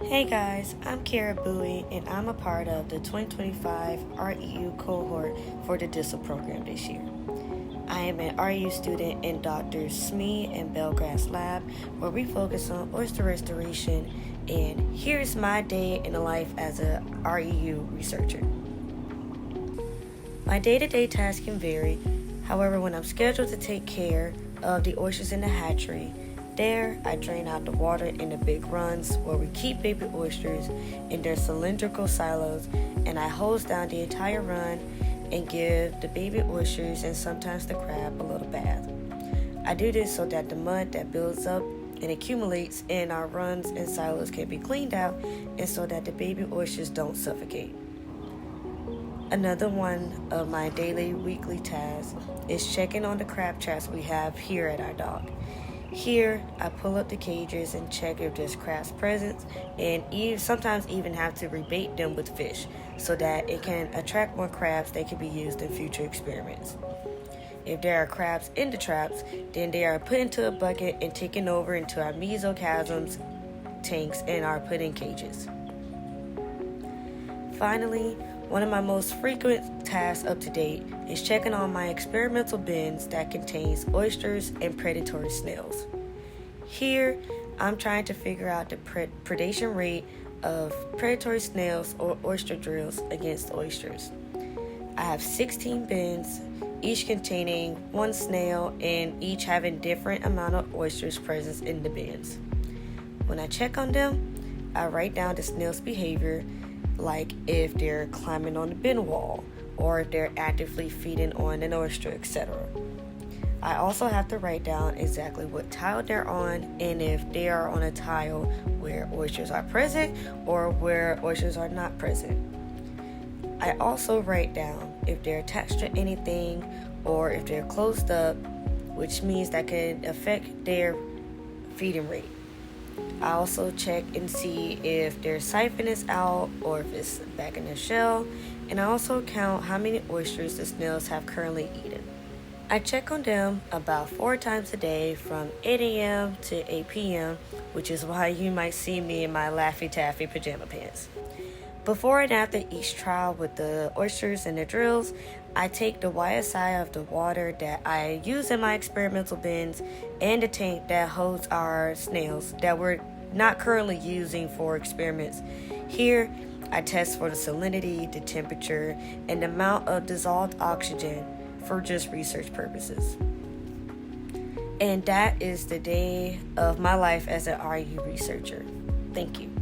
Hey guys, I'm Kiara Buie and I'm a part of the 2025 REU cohort for the DISL program this year. I am an REU student in Dr. Smee and Belgrad's lab where we focus on oyster restoration, and here's my day in the life as a REU researcher. My day-to-day tasks can vary. However, when I'm scheduled to take care of the oysters in the hatchery, there, I drain out the water in the big runs where we keep baby oysters in their cylindrical silos, and I hose down the entire run and give the baby oysters and sometimes the crab a little bath. I do this so that the mud that builds up and accumulates in our runs and silos can be cleaned out, and so that the baby oysters don't suffocate. Another one of my daily, weekly tasks is checking on the crab traps we have here at our dock. Here, I pull up the cages and check if there's crabs present, and sometimes even have to rebait them with fish so that it can attract more crabs that can be used in future experiments. If there are crabs in the traps, then they are put into a bucket and taken over into our mesochasms tanks and are put in cages. Finally, one of my most frequent tasks up to date is checking on my experimental bins that contains oysters and predatory snails. Here, I'm trying to figure out the predation rate of predatory snails or oyster drills against oysters. I have 16 bins, each containing one snail and each having different amount of oysters present in the bins. When I check on them, I write down the snail's behavior, like if they're climbing on the bin wall or if they're actively feeding on an oyster, etc. I also have to write down exactly what tile they're on and if they are on a tile where oysters are present or where oysters are not present. I also write down if they're attached to anything or if they're closed up, which means that could affect their feeding rate. I also check and see if their siphon is out or if it's back in their shell, and I also count how many oysters the snails have currently eaten. I check on them about 4 times a day from 8 a.m. to 8 p.m., which is why you might see me in my Laffy Taffy pajama pants. Before and after each trial with the oysters and the drills, I take the YSI of the water that I use in my experimental bins and the tank that holds our snails that we're not currently using for experiments. Here, I test for the salinity, the temperature, and the amount of dissolved oxygen for just research purposes. And that is the day of my life as an REU researcher. Thank you.